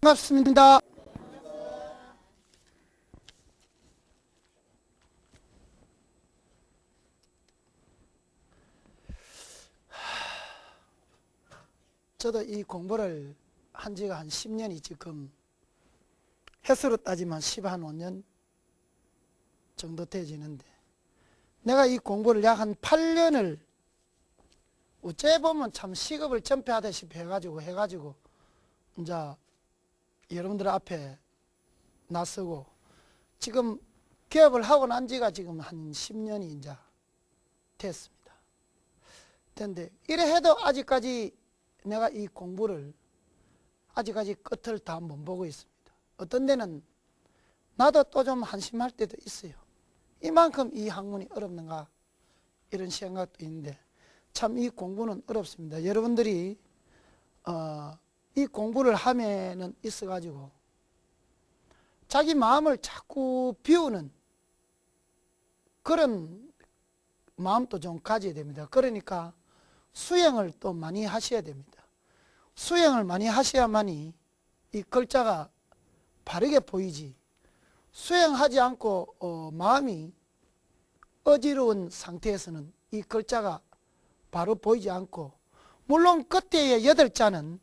반갑습니다. 저도 이 공부를 한 지가 한 10년이 지금 횟수로 따지면 15년 정도 되지는데, 내가 이 공부를 약 한 8년을 어째 보면 참 시급을 전폐하다시피 해가지고 이제 여러분들 앞에 나서고 지금 개업을 하고 난 지가 지금 한 10년이 이제 됐습니다. 근데 이래 해도 아직까지 내가 이 공부를 아직까지 끝을 다 못 보고 있습니다. 어떤 데는 나도 또 좀 한심할 때도 있어요. 이만큼 이 학문이 어렵는가 이런 생각도 있는데, 참 이 공부는 어렵습니다. 여러분들이 이 공부를 하면은 있어가지고 자기 마음을 자꾸 비우는 그런 마음도 좀 가져야 됩니다. 그러니까 수행을 또 많이 하셔야 됩니다. 수행을 많이 하셔야만이 이 글자가 바르게 보이지, 수행하지 않고 마음이 어지러운 상태에서는 이 글자가 바로 보이지 않고, 물론 그때의 8자는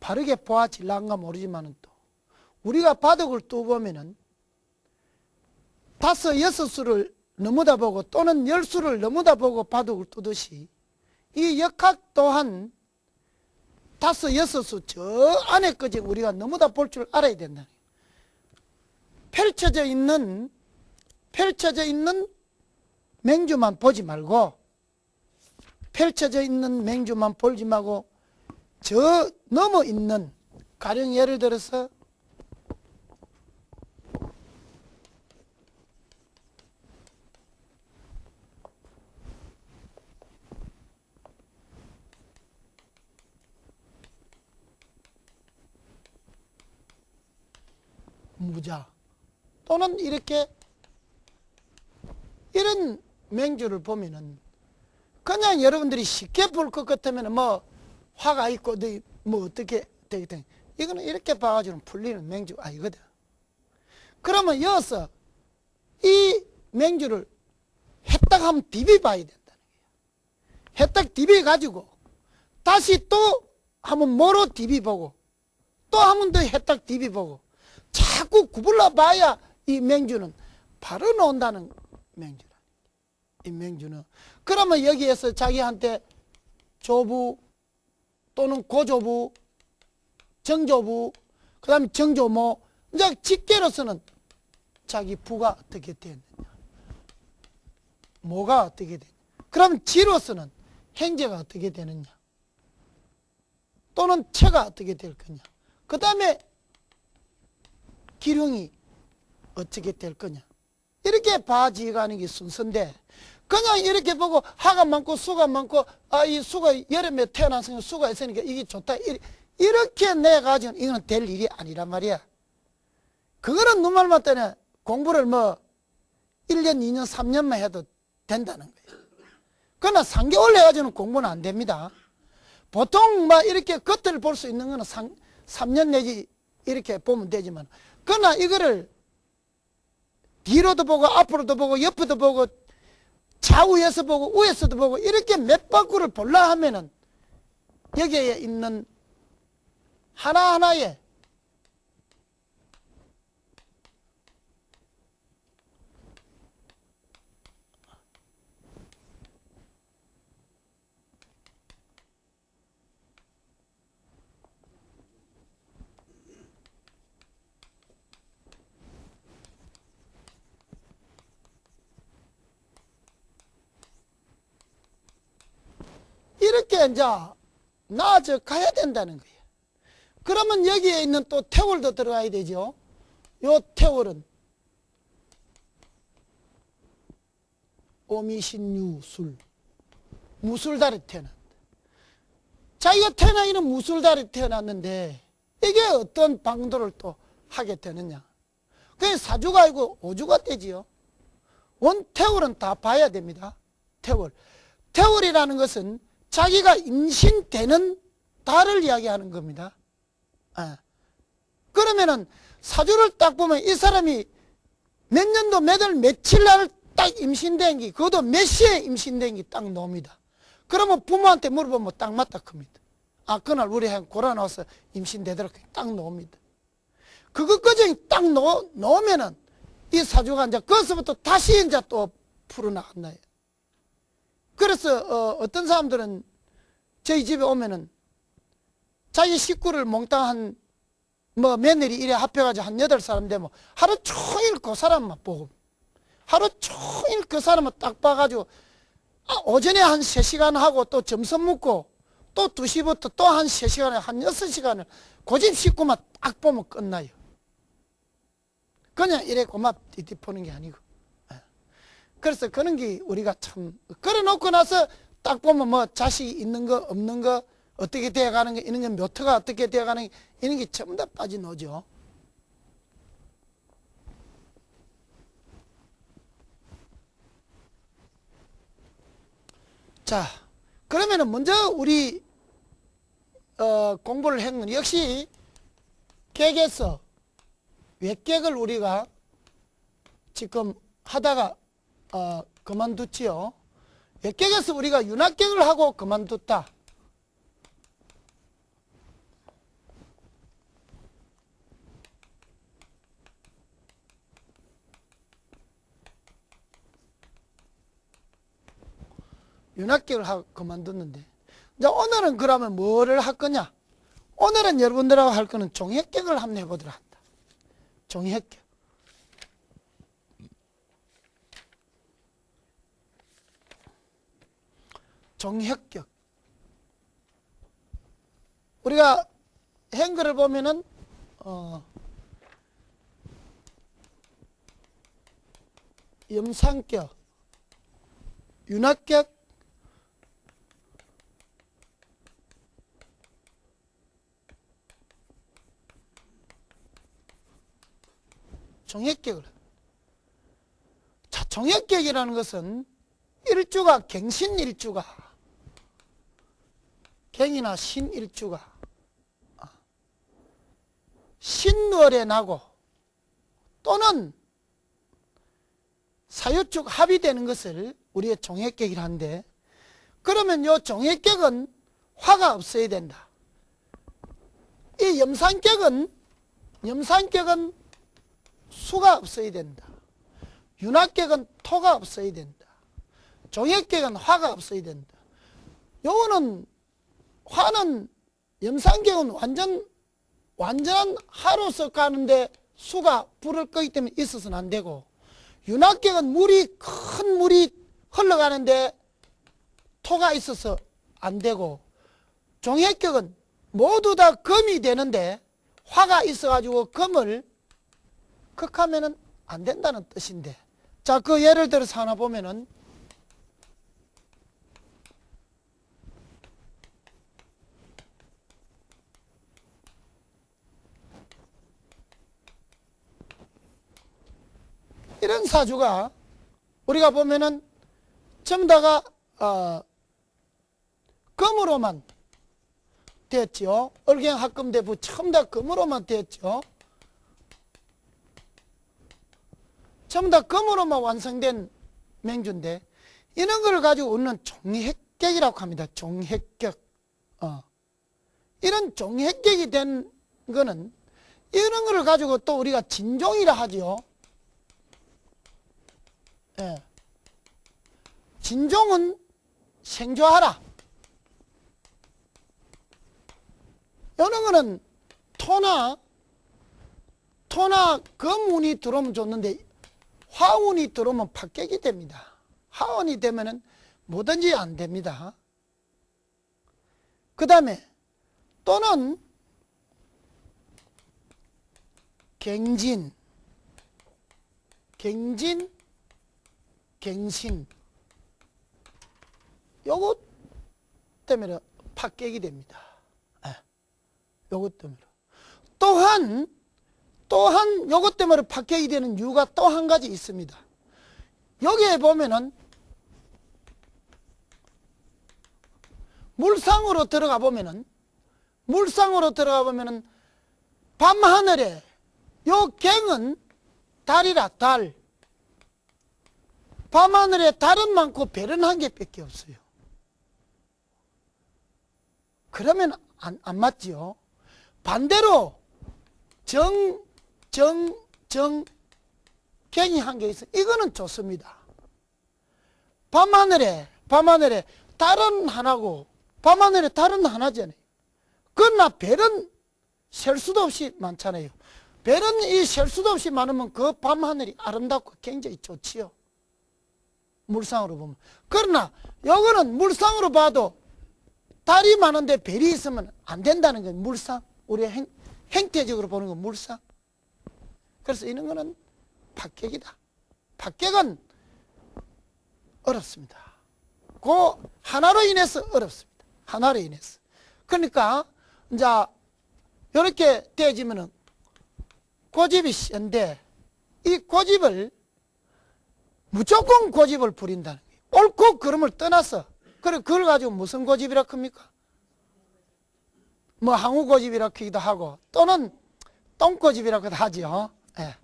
바르게 보아질란가 모르지만 또 우리가 바둑을 두보면은 5, 6수를 넘어다 보고 또는 10수를 넘어다 보고 바둑을 두듯이 이 역학 또한 5, 6수 저 안에까지 우리가 넘어다 볼 줄 알아야 된다. 펼쳐져 있는 맹주만 보지 말고, 펼쳐져 있는 맹주만 보지 말고 저 넘어 있는, 가령 예를 들어서 무자 또는 이렇게 이런 맹주를 보면은 그냥 여러분들이 쉽게 볼 것 같으면 뭐 화가 있고 뭐 어떻게 되겠다, 이거는 이렇게 봐가지고는 풀리는 맹주 아니거든. 그러면 여기서 이 맹주를 해딱 한번 디비봐야 된다는 거예요. 해딱 디비가지고 다시 또 한번 뭐로 디비보고 또 한 번 더 해딱 디비보고 자꾸 구불러 봐야 이 맹주는 바로 나온다는 맹주라. 이 맹주는 그러면 여기에서 자기한테 조부 또는 고조부, 정조부, 그 다음에 정조모, 이제 직계로서는 자기 부가 어떻게 되느냐, 뭐가 어떻게 되느냐, 그럼 지로서는 행제가 어떻게 되느냐, 또는 체가 어떻게 될 거냐, 그 다음에 기륭이 어떻게 될 거냐, 이렇게 봐지가는 게 순서인데, 그냥 이렇게 보고 하가 많고 수가 많고 이 수가 여름에 태어났으니까 수가 있으니까 이게 좋다 이렇게 내가지고는 이거는 될 일이 아니란 말이야. 그거는 눈말 맞다네 공부를 뭐 1년 2년 3년만 해도 된다는 거예요. 그러나 3개월 해가지고는 공부는 안 됩니다. 보통 막 이렇게 겉을 볼 수 있는 거는 3년 내지 이렇게 보면 되지만, 그러나 이거를 뒤로도 보고 앞으로도 보고 옆에도 보고 좌우에서 보고 우에서도 보고 이렇게 몇 바퀴를 볼라 하면은 여기에 있는 하나하나에 이렇게 이제 나아져 가야 된다는 거예요. 그러면 여기에 있는 또 태월도 들어가야 되죠. 요 태월은 오미신유술, 무술달에 태어났다. 자기가 태어나기는 무술달에 태어났는데 이게 어떤 방도를 또 하게 되느냐, 그게 사주가 아니고 오주가 되지요. 원 태월은 다 봐야 됩니다. 태월이라는 것은 자기가 임신되는 달을 이야기하는 겁니다. 그러면은 사주를 딱 보면 이 사람이 몇 년도 몇 월 며칠 날 딱 임신된 게, 그것도 몇 시에 임신된 게 딱 나옵니다. 그러면 부모한테 물어보면 딱 맞다 큽니다. 아, 그날 우리 한 고라 나와서 임신되도록 딱 나옵니다. 그것까지 딱 놓으면은 이 사주가 이제 거기서부터 다시 이제 또 풀어나간다. 그래서 어떤 사람들은 저희 집에 오면은 자기 식구를 몽땅 한 며느리 이래 합해가지고 한 8사람 되면 하루 종일 그 사람만 보고, 하루 종일 그 사람을 딱 봐가지고 오전에 한 3시간 하고 또 점심 먹고 또 2시부터 또 한 3시간에 한 6시간을 그 집 식구만 딱 보면 끝나요. 그냥 이래 고맙 띠띠 보는 게 아니고. 그래서 그런 게 우리가 참, 그래 놓고 나서 딱 보면 뭐 자식이 있는 거 없는 거 어떻게 되어가는 게, 이런 게 묘터가 어떻게 되어가는 게, 이런 게 전부 다 빠져나오죠. 자, 그러면은 먼저 우리 공부를 한 건 역시 객에서 외객을 우리가 지금 하다가 그만뒀지요. 외객에서 우리가 윤합객을 하고 그만뒀다. 윤합격을 하고 그만뒀는데, 이제 오늘은 그러면 뭐를 할 거냐? 오늘은 여러분들하고 할 거는 종합격을 한번 해보도록 한다. 종합격. 종합격. 우리가 행글을 보면은 염상격, 윤합격, 종합격을. 자, 종합격이라는 것은 일주가 갱신일주가, 갱이나 신일주가 신월에 나고 또는 사유축 합의되는 것을 우리의 종합격이라 하는데, 그러면 이 종합격은 화가 없어야 된다. 이 염산격은 수가 없어야 된다. 윤합격은 토가 없어야 된다. 종합격은 화가 없어야 된다. 요거는 화는 염산격은 완전한 화로서 가는데 수가 불을 끄기 때문에 있어서는 안 되고, 윤합격은 큰 물이 흘러가는데 토가 있어서 안 되고, 종합격은 모두 다 금이 되는데 화가 있어가지고 금을 극하면은 안 된다는 뜻인데, 자, 그 예를 들어서 하나 보면은 이런 사주가 우리가 보면은 전부 다가 금으로만 되었죠. 얼경합금대부 전부 다 금으로만 되었죠. 전부 다 금으로만 완성된 맹주인데, 이런 걸 가지고 우리는 종합격이라고 합니다. 종합격. 이런 종합격이 된 거는, 이런 걸 가지고 또 우리가 진종이라 하죠. 예. 진종은 생조하라. 이런 거는 토나 금운이 들어오면 좋는데 화운이 들어오면 파격이 됩니다. 화운이 되면은 뭐든지 안 됩니다. 그 다음에 또는 갱진, 갱신, 요것 때문에 파격이 됩니다. 요것 때문에. 또한 요것 때문에 파격이 되는 이유가 또 한 가지 있습니다. 여기에 보면은 물상으로 들어가 보면은 밤하늘에 요 갱은 달이라 달. 밤하늘에 달은 많고 별은 한 개밖에 없어요. 그러면 안 맞지요. 반대로 갱이 한 개 있어. 이거는 좋습니다. 밤하늘에 달은 하나고 밤하늘에 달은 하나잖아요. 그러나 별은 셀 수도 없이 많잖아요. 별은 이 셀 수도 없이 많으면 그 밤하늘이 아름답고 굉장히 좋지요. 물상으로 보면. 그러나 요거는 물상으로 봐도 달이 많은데 별이 있으면 안 된다는 거예요. 물상. 우리 행태적으로 보는 건 물상. 그래서 이런 거는 박객이다. 박객은 어렵습니다. 그 하나로 인해서 어렵습니다. 하나로 인해서. 그러니까 이제 이렇게 떼지면은 고집이 센데 이 고집을 무조건 고집을 부린다는 거예요. 옳고 그름을 떠나서. 그래 그걸 가지고 무슨 고집이라 합니까? 뭐 항우 고집이라 하기도 하고 또는 똥고집이라고도 하죠. 예.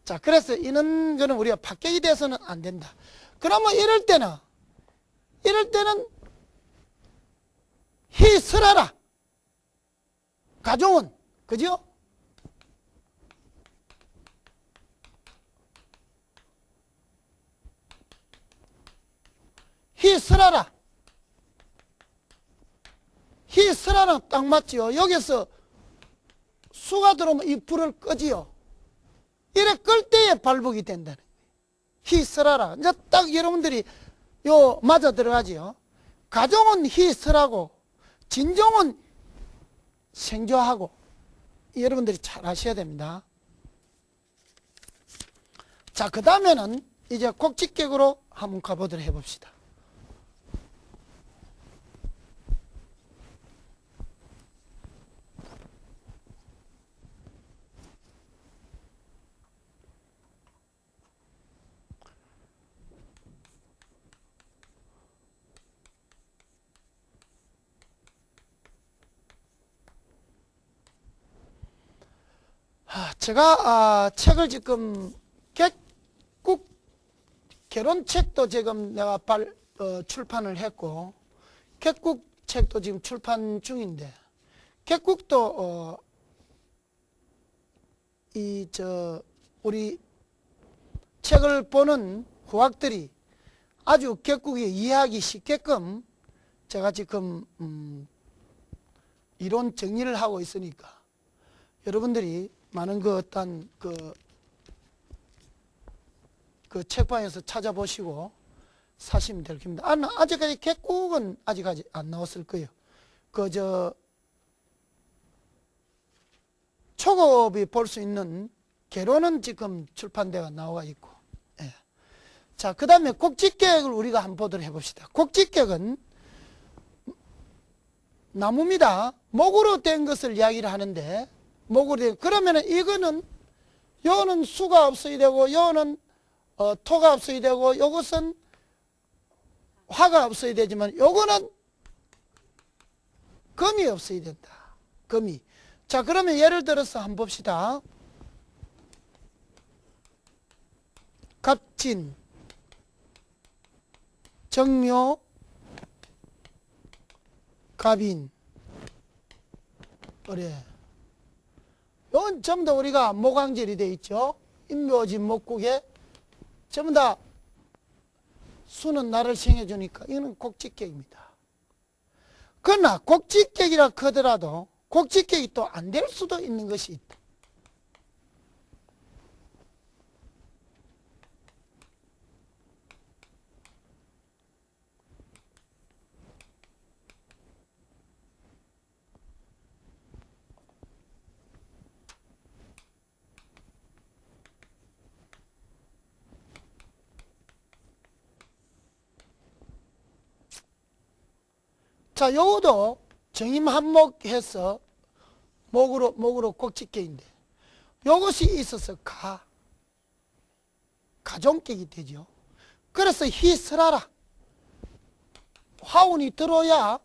자, 그래서 이런 거는 우리가 박격이 돼서는 안 된다. 그러면 이럴 때는 희설하라. 가정은 그죠? 희설하라. 희설하라 딱 맞지요. 여기서 수가 들어오면 이 불을 끄지요. 이래 끌 때에 발복이 된다는 거예요. 희설하라. 이제 딱 여러분들이 요 맞아 들어가지요. 가정은 희설하고 진정은 생조하고 여러분들이 잘 아셔야 됩니다. 자, 그 다음에는 이제 곡직격으로 한번 가보도록 해봅시다. 제가 책을 지금 객국 결혼책도 지금 내가 출판을 했고 객국 책도 지금 출판 중인데 객국도 우리 책을 보는 후학들이 아주 객국이 이해하기 쉽게끔 제가 지금 이론 정리를 하고 있으니까 여러분들이 많은 그 어떤 그 책방에서 찾아보시고 사시면 될 겁니다. 아직까지 객국은 아직 안 나왔을 거예요. 초급이 볼 수 있는 개론은 지금 출판대가 나와 있고. 예. 자, 그 다음에 곡직객을 우리가 한번 보도록 해봅시다. 곡직객은 나무입니다. 목으로 된 것을 이야기를 하는데 그러면은 이거는 요는 수가 없어야 되고 요는 토가 없어야 되고 요것은 화가 없어야 되지만 요거는 금이 없어야 된다. 금이. 자, 그러면 예를 들어서 한번 봅시다. 갑진, 정묘, 갑인, 그래. 이건 전부 다 우리가 모강절이 되어 있죠. 인묘진 목국에 전부 다 수는 나를 생해주니까 이거는 곡직객입니다. 그러나 곡직객이라 하더라도 곡직객이 또 안 될 수도 있는 것이 있다. 자, 요것도 정임한목해서 목으로 곡직객인데 요것이 있어서 가종격이 되죠. 그래서 희설하라. 화운이 들어야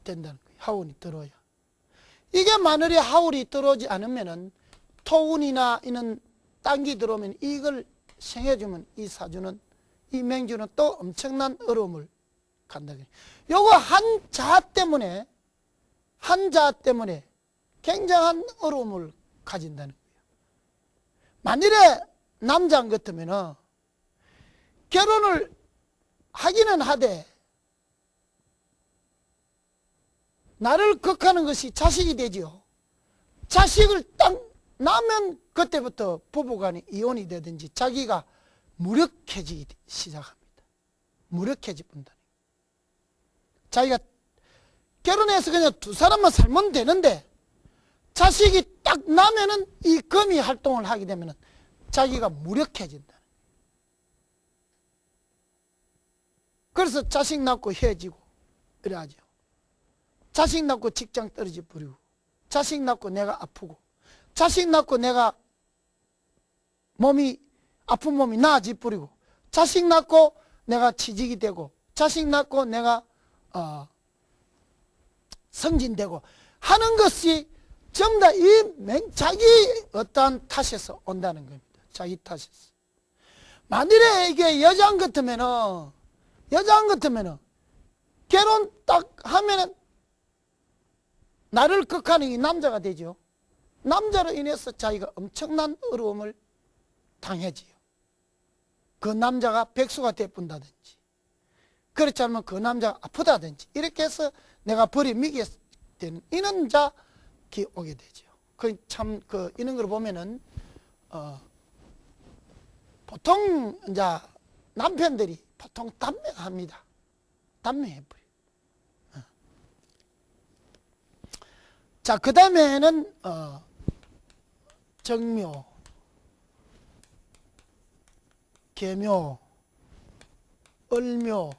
된다는 거예요. 화운이 들어야. 이게 마늘에 하울이 들어오지 않으면은 토운이나 이런 땅기 들어오면 이걸 생해주면 이 사주는, 이 맹주는 또 엄청난 어려움을 간다. 요거 한 자 때문에 굉장한 어려움을 가진다는 거예요. 만일에 남자 같으면은 결혼을 하기는 하되 나를 극하는 것이 자식이 되지요. 자식을 딱 낳으면 그때부터 부부간에 이혼이 되든지 자기가 무력해지기 시작합니다. 무력해지 본다. 자기가 결혼해서 그냥 두 사람만 살면 되는데 자식이 딱 나면은 이 금이 활동을 하게 되면은 자기가 무력해진다. 그래서 자식 낳고 헤어지고 이래야죠. 자식 낳고 직장 떨어져 버리고, 자식 낳고 내가 아프고, 자식 낳고 내가 아픈 몸이 나아져 버리고, 자식 낳고 내가 취직이 되고, 자식 낳고 내가 성진되고 하는 것이 전부 다 자기 어떠한 탓에서 온다는 겁니다. 자기 탓에서. 만일에 이게 여장 같으면은 결혼 딱 하면은 나를 극하는 이 남자가 되죠. 남자로 인해서 자기가 엄청난 어려움을 당해지요. 그 남자가 백수가 되뿐다든지, 그렇지 않으면 그 남자가 아프다든지, 이렇게 해서 내가 버림미게 되는 이런 자기 오게 되죠. 이런 걸 보면은 보통 이제 남편들이 보통 단명합니다. 단명해버려요. 자, 그 다음에는 정묘, 계묘, 을묘,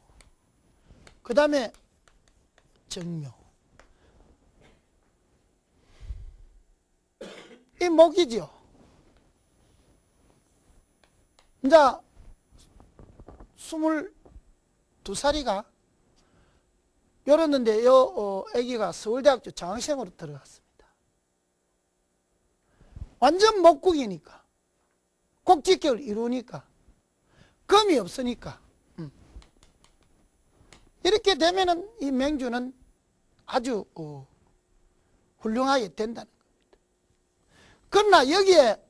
그 다음에 정묘. 이 목이죠. 이제 22살이가 열었는데 아기가 서울대학교 장학생으로 들어갔습니다. 완전 목국이니까, 국직격을 이루니까, 금이 없으니까. 이렇게 되면은 이 맹주는 아주 훌륭하게 된다는 겁니다. 그러나 여기에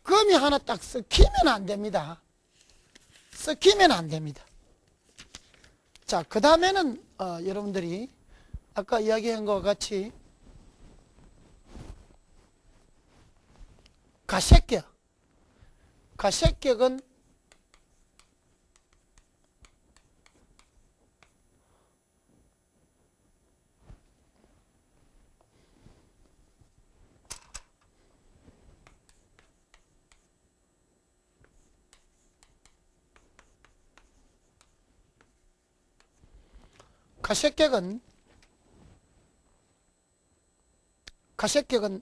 금이 하나 딱 섞이면 안 됩니다. 섞이면 안 됩니다. 자, 그 다음에는 여러분들이 아까 이야기한 것과 같이 가색격. 가색격은 가색격은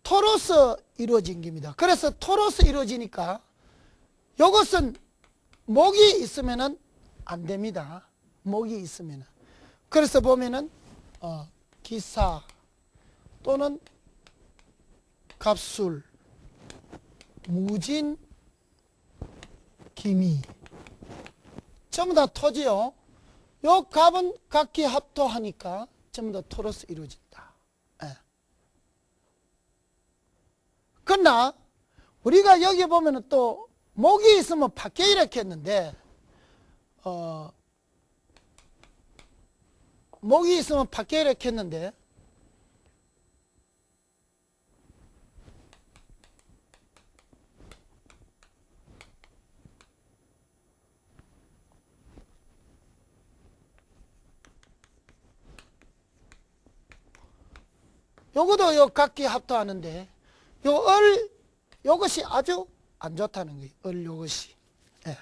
토로서 이루어진 겁니다. 그래서 토로서 이루어지니까 이것은 목이 있으면은 안 됩니다. 목이 있으면은. 그래서 보면은 기사 또는 갑술, 무진, 기미 전부 다 토지요. 요 갑은 각기 합토하니까 전부 다 토로서 이루어진다. 예. 그러나 우리가 여기 보면은 또 목이 있으면 밖에 이렇게 했는데 목이 있으면 밖에 이렇게 했는데 요것도 요 각기 합토하는데 요것이 아주 안 좋다는 거예요. 요것이. 예.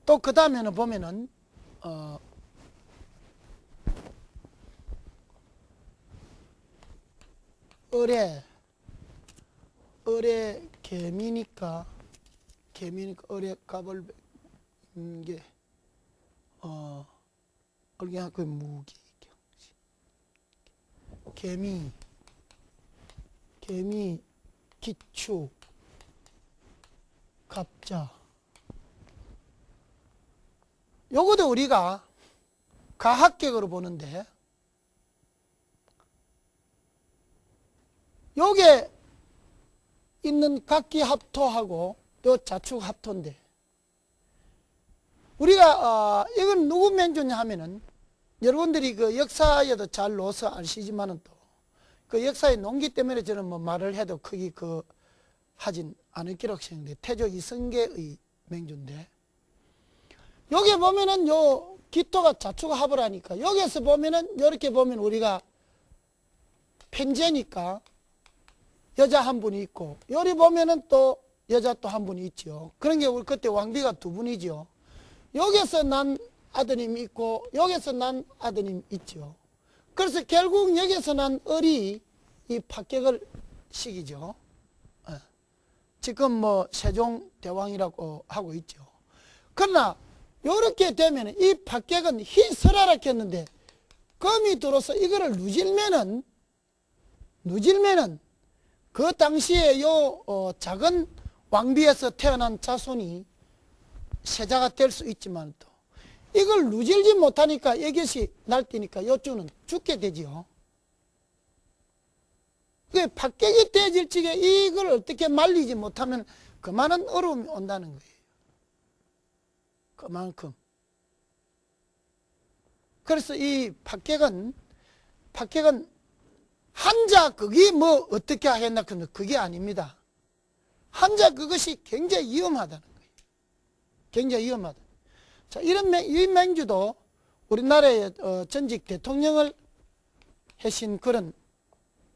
또 그 다음에는 보면은 을에 을의 개미니까 을의 갑을 게 얼갱 그 무기 개미 기축 갑자. 요것도 우리가 가학격으로 보는데 요게 있는 각기합토하고 요 자축합토인데 우리가 이건 누구 맹조냐 하면은 여러분들이 그 역사에도 잘 넣어서 아시지만은 또 그 역사의 논기 때문에 저는 뭐 말을 해도 크게 하진 않을 기록 생각돼. 태조 이성계의 맹조인데 여기 보면은 요 기토가 자축합을 하니까 여기에서 보면은 이렇게 보면 우리가 편제니까 여자 한 분이 있고 여기 보면은 또 여자 또 한 분이 있죠. 그런 게 우리 그때 왕비가 두 분이죠. 여기에서 난 아드님이 있고 여기에서 난 아드님이 있죠. 그래서 결국 여기에서 난 을이 이 박격을 시기죠. 지금 뭐 세종대왕이라고 하고 있죠. 그러나 이렇게 되면 이 박격은 희설하라 했는데 금이 들어서 이거를 누질면은 그 당시에 요 작은 왕비에서 태어난 자손이 세자가 될 수 있지만 또 이걸 누질지 못하니까 이것이 날뛰니까 요주는 죽게 되지요. 그 박격이 떼질 적에 이걸 어떻게 말리지 못하면 그만한 어려움이 온다는 거예요. 그만큼. 그래서 이 박격은 한자 그게 뭐 어떻게 하겠나 그러면 그게 아닙니다. 한자 그것이 굉장히 위험하다는 거예요. 굉장히 위험하다. 자, 이 맹주도 우리나라의 전직 대통령을 하신 그런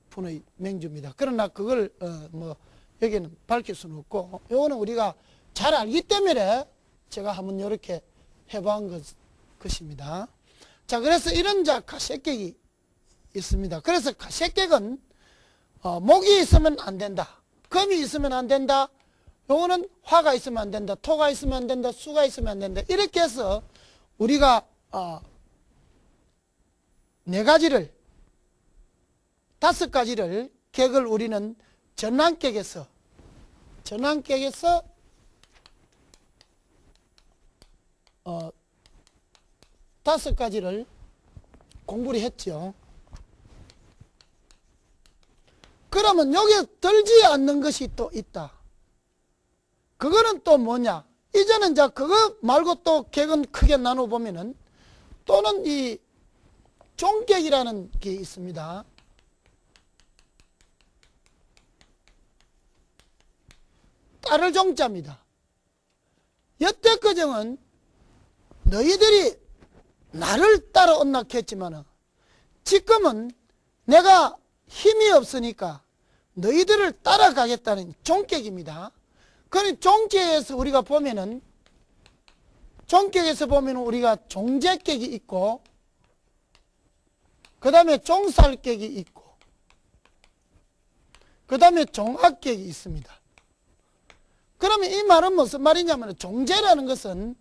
분의 맹주입니다. 그러나 그걸 뭐 여기는 밝힐 수는 없고 요거는 우리가 잘 알기 때문에 제가 한번 이렇게 해본 것입니다. 자, 그래서 이런 가색격이 있습니다. 그래서 가색격은 목이 있으면 안 된다. 금이 있으면 안 된다. 요거는 화가 있으면 안 된다. 토가 있으면 안 된다. 수가 있으면 안 된다. 이렇게 해서 우리가 네 가지를 5가지를 격을 우리는 전환격에서 5가지를 공부를 했죠. 그러면 여기에 들지 않는 것이 또 있다. 그거는 또 뭐냐? 이제는 자 그거 말고 또 격은 크게 나눠보면은 또는 이 종격이라는 게 있습니다. 따를 종자입니다. 여태까지는 너희들이 나를 따라온다 했지만 지금은 내가 힘이 없으니까 너희들을 따라가겠다는 종격입니다. 그런 종격에서 우리가 보면은 종격에서 보면 우리가 종제격이 있고 그 다음에 종살격이 있고 그 다음에 종합격이 있습니다. 그러면 이 말은 무슨 말이냐면 종제라는 것은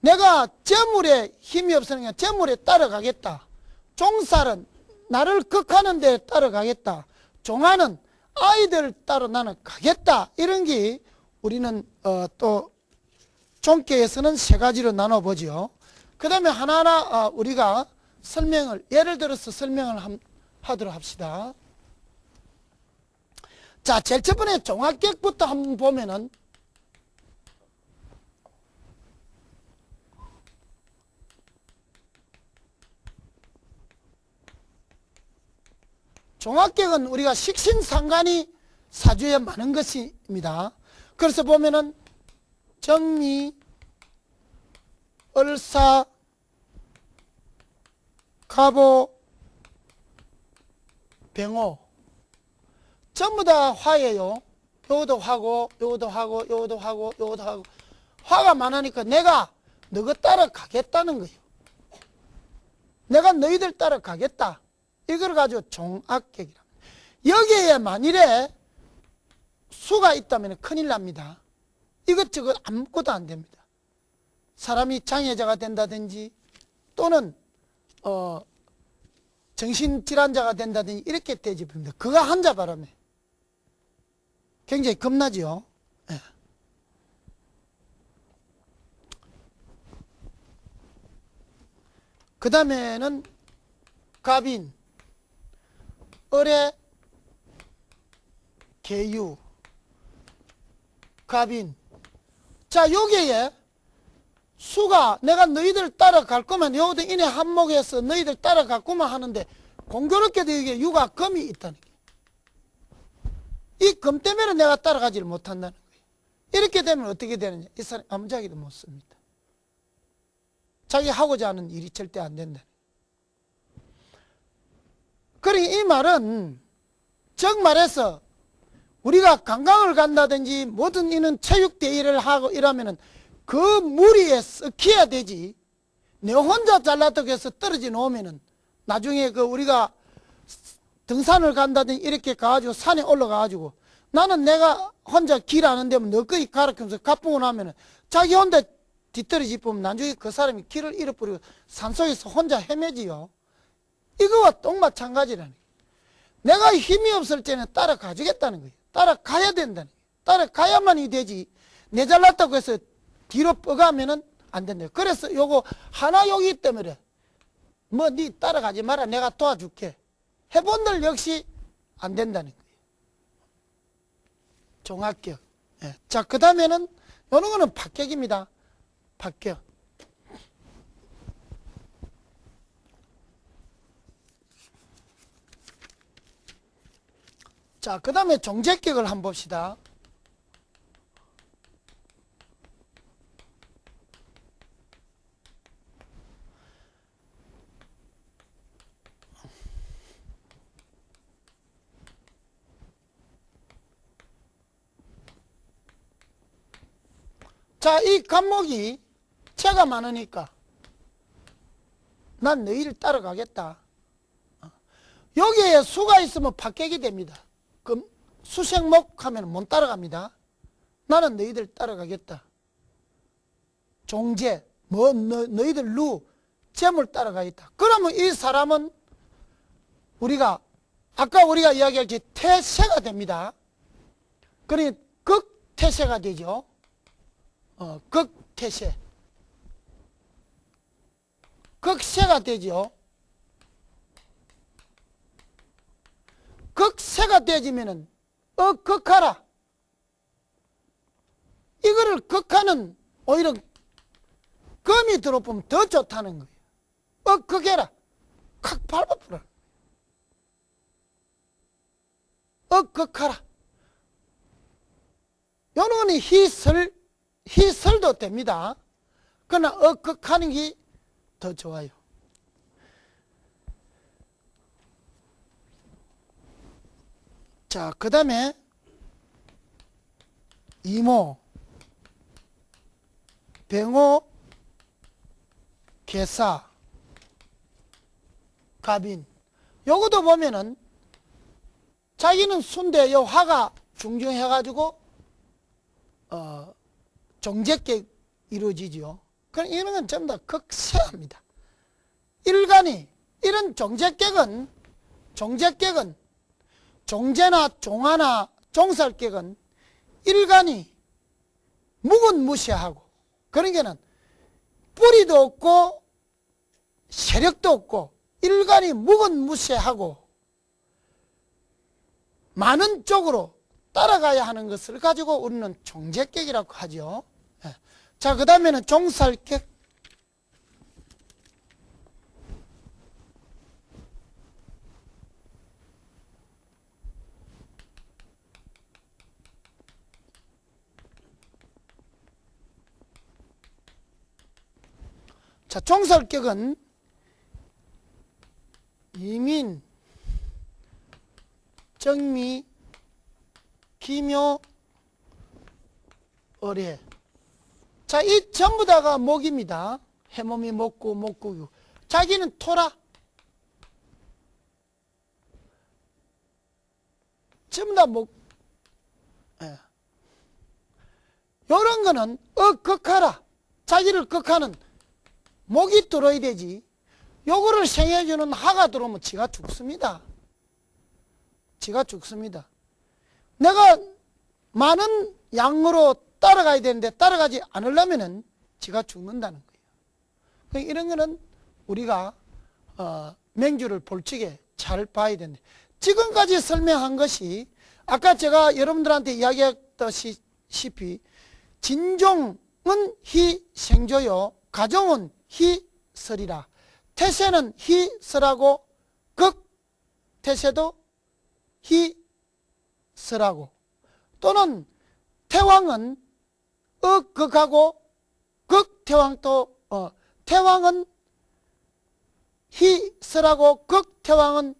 내가 재물에 힘이 없으니까 재물에 따라가겠다. 종살은 나를 극하는 데 따라가겠다. 종하는 아이들 따라 나는 가겠다. 이런 게 우리는 또 종격에서는 3가지로 나눠보죠. 그 다음에 하나하나 우리가 예를 들어서 설명을 하도록 합시다. 자, 제일 첫 번째 종합격부터 한번 보면은 종합격은 우리가 식신상관이 사주에 많은 것입니다. 그래서 보면은 정미, 을사, 갑오, 병호 전부 다 화예요. 요것도 화고 요것도 화고 요것도 화고 요것도 화고 화가 많으니까 내가 너가 따라가겠다는 거예요. 내가 너희들 따라가겠다. 이걸 가지고 종합격이라. 여기에 만일에 수가 있다면 큰일 납니다. 이것저것 아무것도 안 됩니다. 사람이 장애자가 된다든지 또는 정신질환자가 된다든지 이렇게 되집니다. 그거 한자 바람에 굉장히 겁나지요. 예. 그 다음에는 갑인, 을의 계유, 갑인. 자, 여기에 수가 내가 너희들 따라갈 거면 여호도 인의 한목에서 너희들 따라갔구만 하는데 공교롭게도 여기에 유가 금이 있다는 거예요. 이 금 때문에 내가 따라가지를 못한다는 거예요. 이렇게 되면 어떻게 되느냐? 이 사람이 아무짝에도 못 씁니다. 자기 하고자 하는 일이 절대 안 된다. 그러니 이 말은 정말해서 우리가 관광을 간다든지 모든 이는 체육대회를 하고 이러면은 그 무리에 썩혀야 되지. 내 혼자 잘났다고 해서 떨어져 놓으면은 나중에 그 우리가 등산을 간다든지 이렇게 가가지고 산에 올라가가지고 나는 내가 혼자 길 아는 데면 너희끼리 가르치면서 가쁘고 나면은 자기 혼자 뒤떨어지 보면 나중에 그 사람이 길을 잃어버리고 산속에서 혼자 헤매지요. 이거와 똑마찬가지라는 거예요. 내가 힘이 없을 때는 따라가주겠다는 거예요. 따라가야 된다는 거예요. 따라가야만이 되지. 내 잘났다고 해서 뒤로 뻗가면은 안 된다. 그래서 요거 하나 여기 때문에 뭐 니 따라가지 마라. 내가 도와줄게. 해본들 역시 안 된다는 거예요. 종합격. 예. 자, 그 다음에는 요런 거는 합격입니다. 합격. 자, 그 다음에 종제격을 한번 봅시다. 자, 이 간목이 채가 많으니까 난 너희를 따라가겠다. 여기에 수가 있으면 박격이 됩니다. 그럼 수생목 하면 못 따라갑니다. 나는 너희들 따라가겠다. 종제, 뭐 너희들 재물 따라가겠다. 그러면 이 사람은 아까 우리가 이야기했지 태세가 됩니다. 그러니 극태세가 되죠. 극태세. 극세가 되죠. 극세가 되지면은 극하라. 이거를 극하는 오히려 금이 들어보면 더 좋다는 거예요. 극해라. 칵 밟아버려. 극하라. 요놈이 희설도 됩니다. 그러나 극하는 게 더 좋아요. 자, 그 다음에 이모, 병호, 개사, 갑인. 요것도 보면은 자기는 순대 요 화가 중중해가지고 종제격 이루어지죠. 그럼 이런 건 전부 다 극세합니다. 일간이 이런 종제격은 종제나 종하나 종살격은 일간이 무근무시하고 그러니까는 뿌리도 없고 세력도 없고 일간이 무근무시하고 많은 쪽으로 따라가야 하는 것을 가지고 우리는 종제격이라고 하죠. 자, 그 다음에는 종살격. 자, 종살격은 이민, 정미, 기묘, 어뢰. 자, 이 전부 다가 목입니다. 해몸이 목구, 목구유. 자기는 토라. 전부 다 목. 요런 거는 극하라. 자기를 극하는 목이 들어야 되지. 요거를 생해주는 하가 들어오면 지가 죽습니다. 지가 죽습니다. 내가 많은 양으로 따라가야 되는데 따라가지 않으려면은 지가 죽는다는 거예요. 그러니까 이런 거는 우리가 맹주를 볼적에 잘 봐야 되는데, 지금까지 설명한 것이 아까 제가 여러분들한테 이야기했다시피 진종은 희생조요 가종은 희설이라. 태세는 희설하고 극태세도 희설하고, 또는 태왕은 극하고 극태왕도 태왕은 희설하고 극태왕은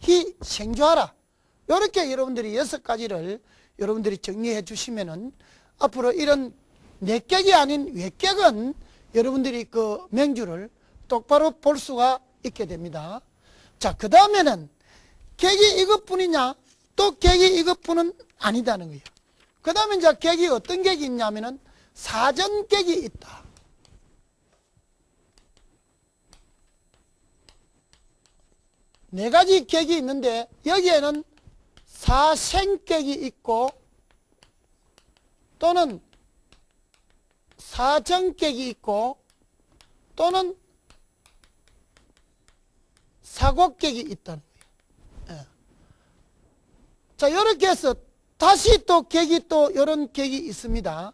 희생조하라. 이렇게 여러분들이 6가지를 여러분들이 정리해 주시면은 앞으로 이런 내격이 아닌 외격은 여러분들이 그 맹주를 똑바로 볼 수가 있게 됩니다. 자, 그 다음에는 객이 이것뿐이냐? 또 객이 이것뿐은 아니다는 거예요. 그 다음에 이제 객이 어떤 객이 있냐면은 사전객이 있다. 네 가지 객이 있는데 여기에는 사생객이 있고 또는 사정객이 있고 또는 사곡객이 있다는 거예요. 예. 자, 이렇게 해서 다시 또 객이 또 이런 객이 있습니다.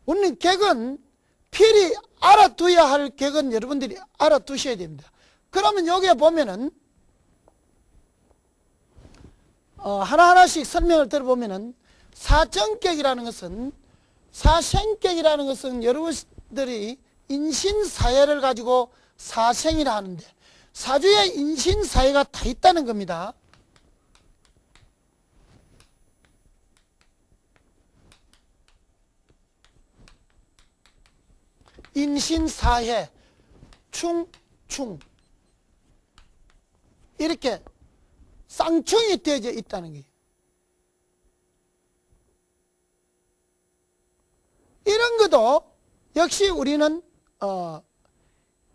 우리는 객은 필히 알아둬야 할 객은 여러분들이 알아두셔야 됩니다. 그러면 여기에 보면은 하나하나씩 설명을 들어보면은 사정객이라는 것은, 사생객이라는 것은 여러분들이 인신사회를 가지고 사생이라 하는데 사주에 인신사회가 다 있다는 겁니다. 인신사회, 충 이렇게 쌍충이 되어져 있다는 거예요. 이런 것도 역시 우리는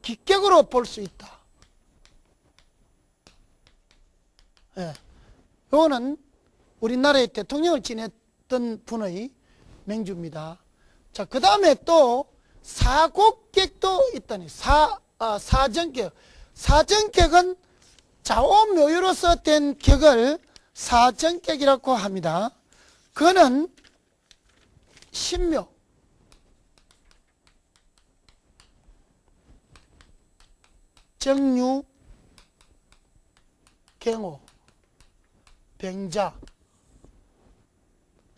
기격으로 볼 수 있다. 예. 이거는 우리나라의 대통령을 지냈던 분의 맹주입니다. 자, 그 다음에 또 사곡객도 있다니. 사정객. 사정객은 자오묘유로서 된 격을 사정객이라고 합니다. 그는 신묘, 정유, 경호, 병자,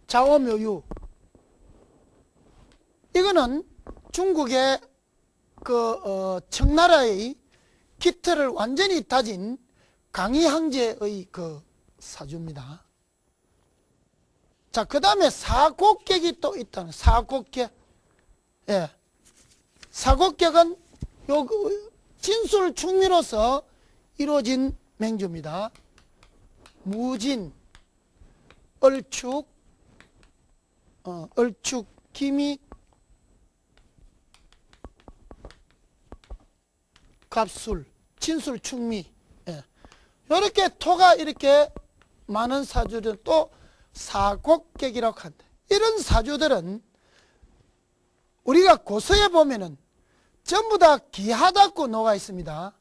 자오묘유. 이거는 중국의 청나라의 기틀을 완전히 다진 강희항제의 그 사주입니다. 자, 그 다음에 사곡객이 또 있다는. 사곡객. 예. 사곡객은 요 진술충미로서 이루어진 맹주입니다. 무진, 얼축, 기미, 갑술, 진술충미. 예. 이렇게 토가 이렇게 많은 사주들 또 사곡객이라고 한다. 이런 사주들은 우리가 고서에 보면은 전부 다 기하다고 녹아 있습니다.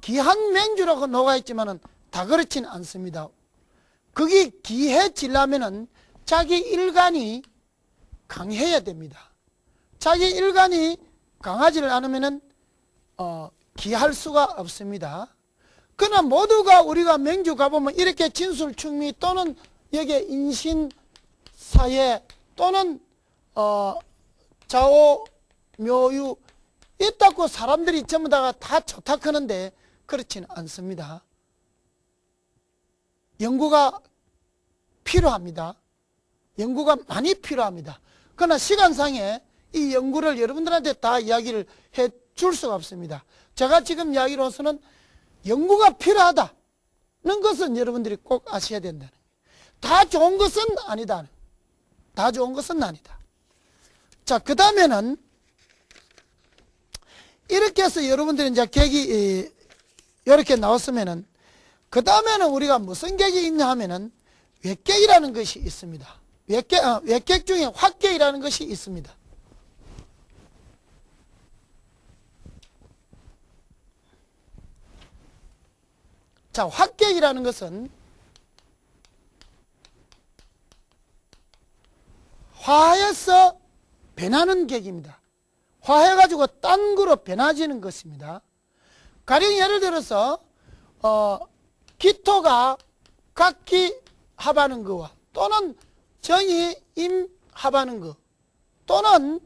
기한 맹주라고 녹아 있지만은 다 그렇진 않습니다. 그게 기해지려면은 자기 일간이 강해야 됩니다. 자기 일간이 강하지를 않으면은 기할 수가 없습니다. 그러나 모두가 우리가 맹주 가보면 이렇게 진술충미 또는 여기에 인신사회 또는 자오묘유 있다고 사람들이 전부 다 좋다 하는데 그렇지는 않습니다. 연구가 필요합니다. 연구가 많이 필요합니다. 그러나 시간상에 이 연구를 여러분들한테 다 이야기를 해 줄 수가 없습니다. 제가 지금 이야기로서는 연구가 필요하다는 것은 여러분들이 꼭 아셔야 된다는 거예요. 다 좋은 것은 아니다. 다 좋은 것은 아니다. 자, 그 다음에는 이렇게 해서 여러분들이 이제 객이 이렇게 나왔으면은 그 다음에는 우리가 무슨 객이 있냐 하면은 외객이라는 것이 있습니다. 외객 중에 확객이라는 것이 있습니다. 자, 확객이라는 것은 화해서 변하는 객입니다. 화해가지고 딴 거로 변화지는 것입니다. 가령 예를 들어서 기토가 각기 합하는 거와 또는 정이 임 합하는 거 또는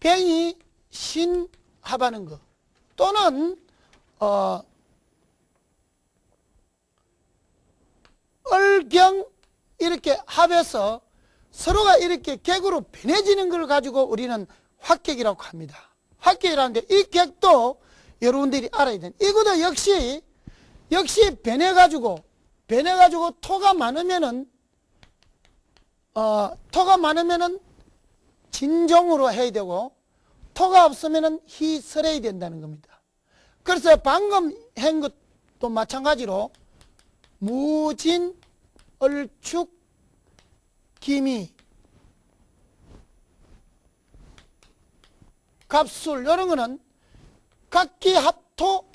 병이 신 합하는 거 또는 을경 이렇게 합해서 서로가 이렇게 객으로 변해지는 걸 가지고 우리는 확객이라고 합니다. 확객이라는데 이 객도 여러분들이 알아야 돼요. 이것도 역시 변해가지고 토가 많으면은 진종으로 해야 되고 토가 없으면은 희설해야 된다는 겁니다. 그래서 방금 한 것도 마찬가지로 무진, 얼축, 기미, 갑술 이런 거는 각기 합토,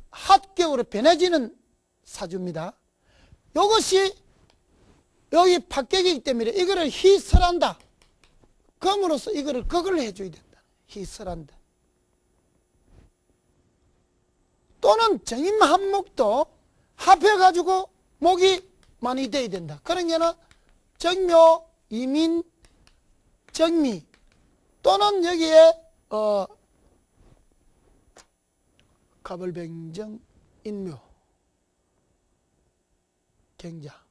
합격으로 변해지는 사주입니다. 이것이 여기 합격이기 때문에 이거를 희설한다. 그럼으로써 이거를 극을 해줘야 된다. 희설한다. 또는 정임한목도 합해가지고 목이 많이 돼야 된다. 그러니까 정묘, 이민, 정미 또는 여기에 갑을병정, 인묘, 경자,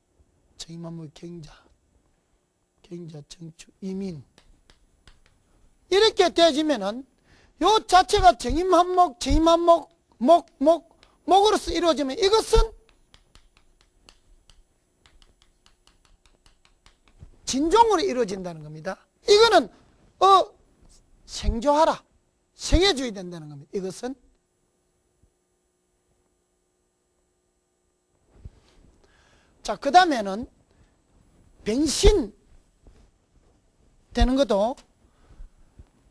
정임한목 경자, 정축, 이민 이렇게 되어지면은 요 자체가 정임한목, 정임한목, 목으로서 이루어지면 이것은 진종으로 이루어진다는 겁니다. 이거는 생조하라, 생해줘야 된다는 겁니다. 이것은 자, 그 다음에는 변신 되는 것도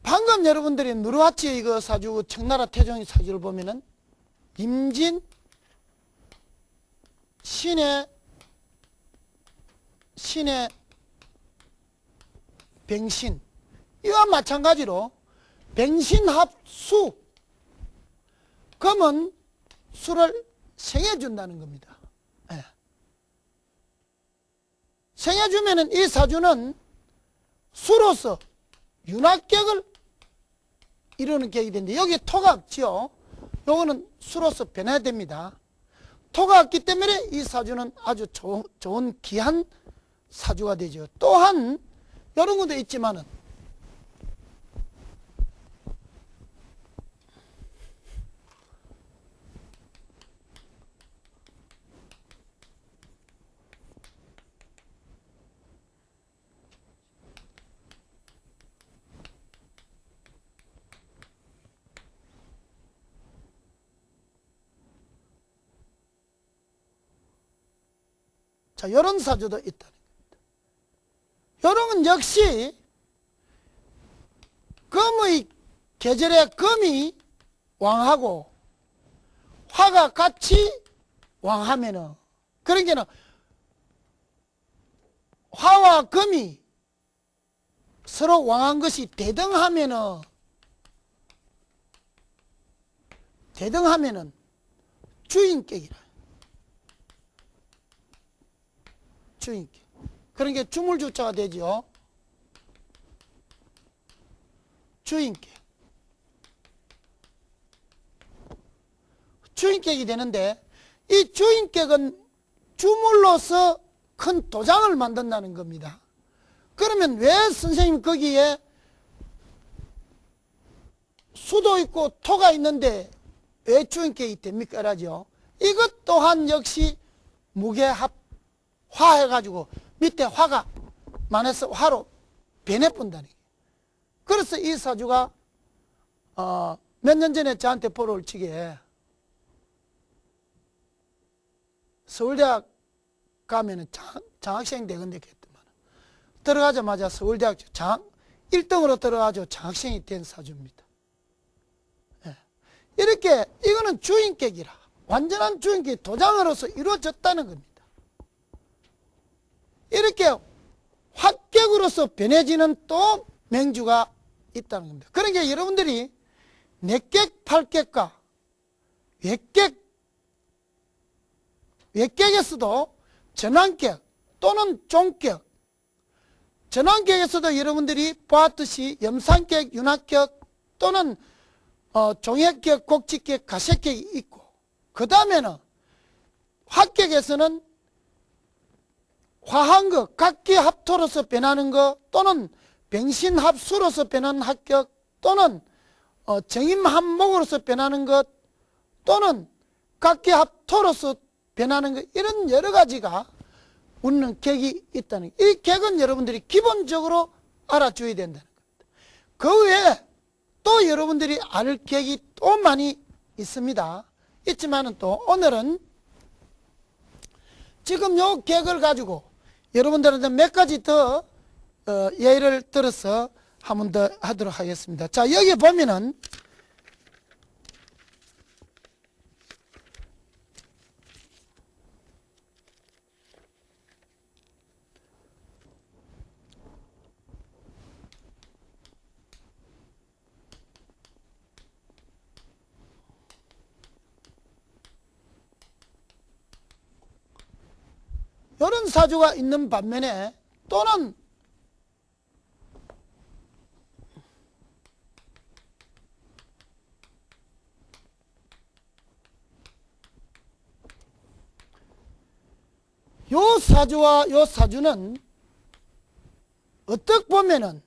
방금 여러분들이 누르하치 이거 사주 청나라 태종의 사주를 보면은 임진, 신의 병신 이와 마찬가지로 병신합수 그러면 수를 생해준다는 겁니다. 네. 생해주면은 이 사주는 수로서 윤합격을 이루는 격이 되는데 여기 토가 없지요. 요거는 수로서 변해야 됩니다. 토가 없기 때문에 이 사주는 아주 좋은 귀한 사주가 되죠. 또한 이런 것도 있지만은 자, 이런 사주도 있다는 겁니다. 이런 건 역시 금의 계절에 금이 왕하고 화가 같이 왕하면은 그러니까 화와 금이 서로 왕한 것이 대등하면은 주인격이라. 주인격. 그러니까 주물주자가 되죠. 주인격. 주인격이 되는데 이 주인격은 주물로서 큰 도장을 만든다는 겁니다. 그러면 왜 선생님 거기에 수도 있고 토가 있는데 왜 주인격이 됩니까? 라죠. 이것 또한 역시 무게합 화해가지고 밑에 화가 많아서 화로 변해본다는 거예요. 그래서 이 사주가 몇 년 전에 저한테 보러 올 적에 서울대학 가면은 장학생 되건데 했더만 들어가자마자 서울대학 1등으로 들어가지고 장학생이 된 사주입니다. 예. 이렇게 이거는 주인격이라 완전한 주인격이 도장으로서 이루어졌다는 겁니다. 이렇게 합격으로서 변해지는 또 맹주가 있다는 겁니다. 그러니까 여러분들이 내격, 팔격과 외격에서도 전환격 또는 종격, 전환격에서도 여러분들이 보았듯이 염산격, 윤합격 또는 종합격, 곡직격, 가sek격이 있고, 그 다음에는 합격에서는 화한 것, 각기합토로서 변하는 것 또는 병신합수로서 변하는 합격 또는 정임합목으로서 변하는 것 또는 각기합토로서 변하는 것, 이런 여러 가지가 우리는 격이 있다는 것. 이 격은 여러분들이 기본적으로 알아줘야 된다는 겁니다. 그 외에 또 여러분들이 알 격이 또 많이 있습니다. 있지만은 또 오늘은 지금 요 격을 가지고 여러분들한테 몇 가지 더 예를 들어서 한 번 더 하도록 하겠습니다. 자, 여기 보면은 이런 사주가 있는 반면에 또는 요 사주와 요 사주는 어떻게 보면은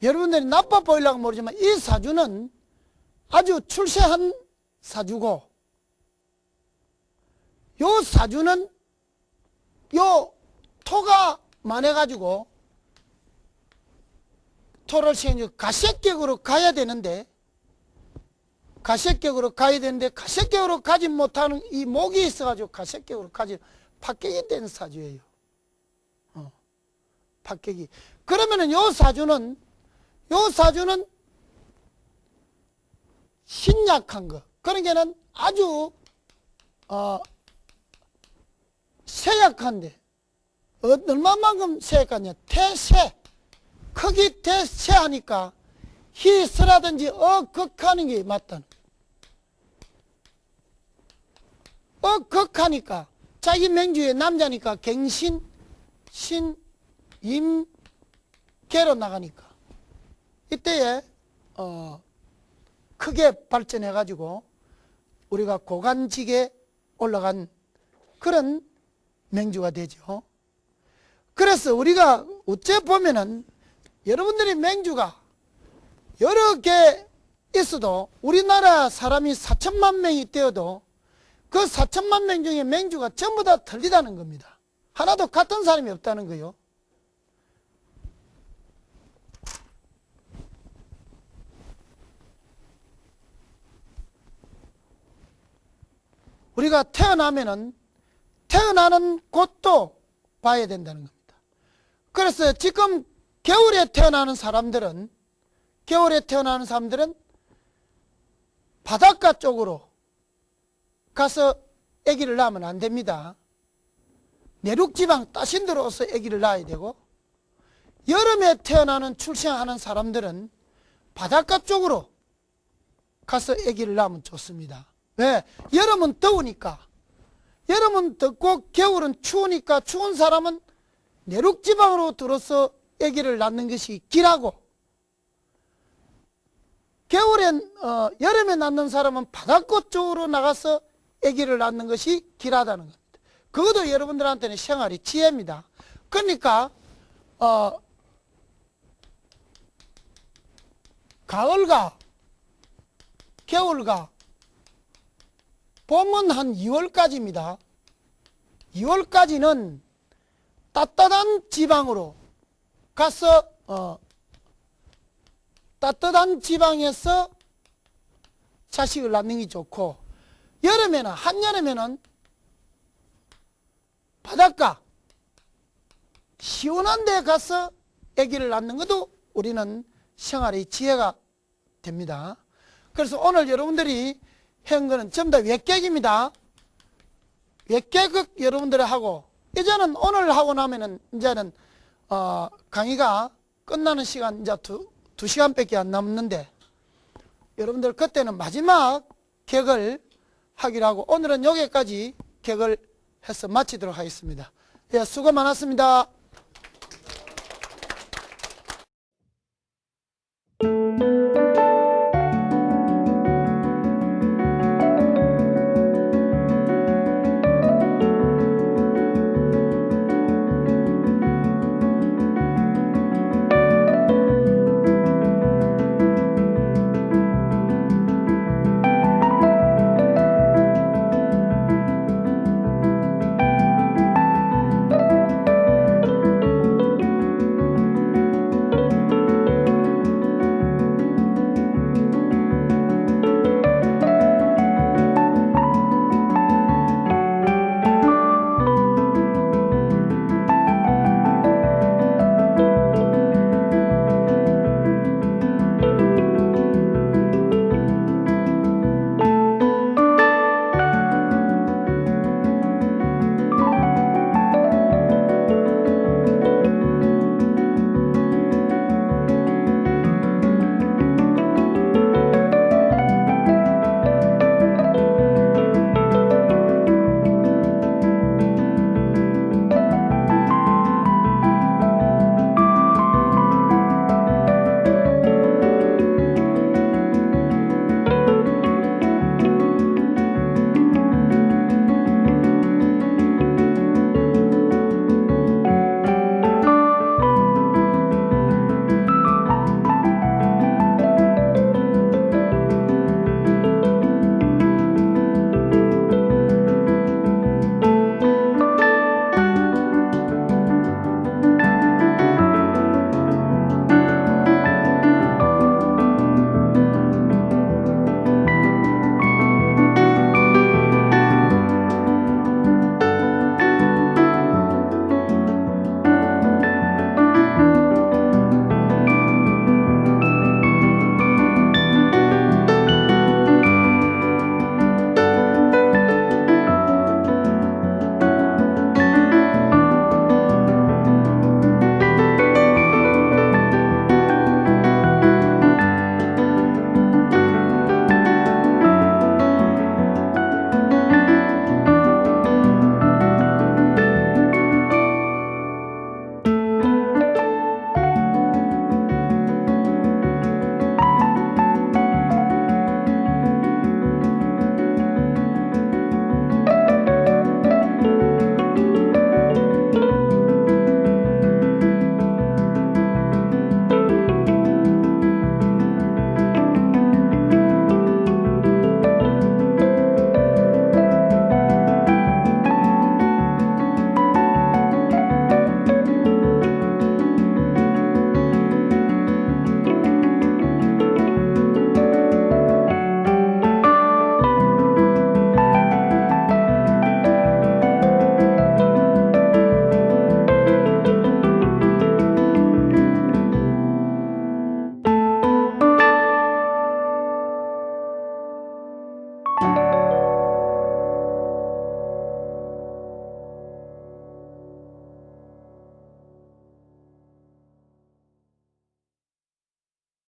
여러분들이 나빠 보이려고 모르지만 이 사주는 아주 출세한 사주고, 요 사주는 요 토가 많아가지고 토를 시행해 가sek격으로 가야 되는데 가sek격으로 가지 못하는 이 목이 있어가지고 가sek격으로 가지 합격이 된 사주예요. 합격이. 그러면은 요 사주는 신약한 거. 그러니까는 아주 세약한데 얼마만큼 세약하냐? 태세. 크기 태세하니까 희설하든지 극하는 게 맞다는. 극하니까 자기 맹주의 남자니까 갱신, 신, 임, 개로 나가니까 이때에 크게 발전해 가지고 우리가 고관직에 올라간 그런 맹주가 되죠. 그래서 우리가 어째 보면은 여러분들이 맹주가 여러 개 있어도 우리나라 사람이 4천만 명이 되어도 그 4천만 명 중에 맹주가 전부 다 틀리다는 겁니다. 하나도 같은 사람이 없다는 거요. 우리가 태어나면은 태어나는 곳도 봐야 된다는 겁니다. 그래서 지금 겨울에 태어나는 사람들은 바닷가 쪽으로 가서 아기를 낳으면 안 됩니다. 내륙지방 따신 데로서 아기를 낳아야 되고, 여름에 태어나는 출생하는 사람들은 바닷가 쪽으로 가서 아기를 낳으면 좋습니다. 왜? 여름은 더우니까. 여름은 덥고 겨울은 추우니까 추운 사람은 내륙지방으로 들어서 아기를 낳는 것이 길하고, 여름에 낳는 사람은 바닷가 쪽으로 나가서 아기를 낳는 것이 길하다는 겁니다. 그것도 여러분들한테는 생활이 지혜입니다. 그러니까 가을과 겨울과 봄은 한 2월까지입니다. 2월까지는 따뜻한 지방으로 가서 따뜻한 지방에서 자식을 낳는 게 좋고, 여름에는, 한여름에는 바닷가 시원한 데 가서 아기를 낳는 것도 우리는 생활의 지혜가 됩니다. 그래서 오늘 여러분들이 한 거는 전부 다 외격입니다. 외격을 여러분들이 하고, 이제는 오늘 하고 나면은 이제는 강의가 끝나는 시간 이제 두 시간밖에 안 남는데, 여러분들 그때는 마지막 격을 하기로 하고, 오늘은 여기까지 격을 해서 마치도록 하겠습니다. 예, 수고 많았습니다.